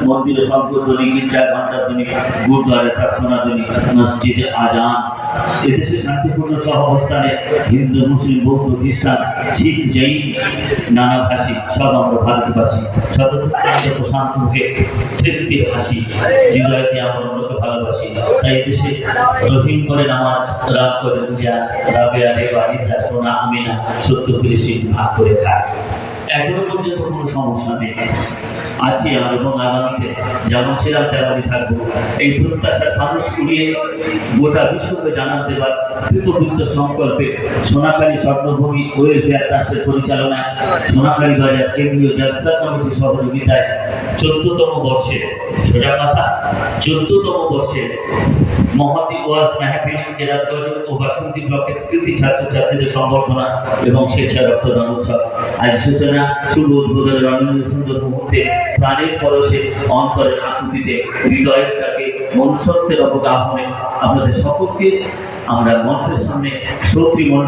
মন্দিরে সংকীর্তনী, গির্জায় ঘণ্টাধ্বনি, গুরুদ্বারে প্রার্থনাধ্বনি, মসজিদে আজান। এদেশে শান্তিপূর্ণ সহাবস্থানে হিন্দু, মুসলিম, বৌদ্ধ, খ্রিস্টান, শিখ, জৈন, নানা ভাষী সব আমরা ভারতবাসী সতত প্রশান্ত মুখে তৃপ্তির হাসি, হৃদয় দিয়ে আমরা অন্যকে ভালোবাসি। তাই এদেশে রহিম করে নামাজ, রাগ করে পূজা, রাবেয়া, রেবা, রিজা, সোনা, আমিনা, সত্য পুলিশি ভাগ করে খায়। এখনো পর্যন্ত কোনো সমস্যা নেই। আছি আমরা এবং আগামীতে যেমন ছিলাম তেমনই থাকবো। এই প্রত্যাশার মানুষ উড়িয়ে গোটা বিশ্বকে জানান দেবার কৃতকৃত্য সংকল্পে সোনাখালী স্বর্ণভূমি ওয়েলফেয়ার ট্রাস্টের পরিচালনায় সোনাখালী বাজার কেন্দ্রীয় জলসা কমিটির সহযোগিতায় 14তম বর্ষে, সোজা কথা 14তম বর্ষে মহতি ওয়াজ মাহফিল, জেলার গজল ও বাসন্তী ব্লকের কৃতি ছাত্রছাত্রীদের সংবর্ধনা এবং স্বেচ্ছা রক্তদান উৎসব আজ সূচনা, শুভ উদ্বোধনের অনন্য সুন্দর মুহূর্তে প্রাণের পরশে, অন্তরের আকুতিতে, হৃদয়ের তাকে মনুষ্যত্বের অবগাহনে আপনাদের সকলকে আমরা মঞ্চের সামনে শ্রোতৃমণ্ডলী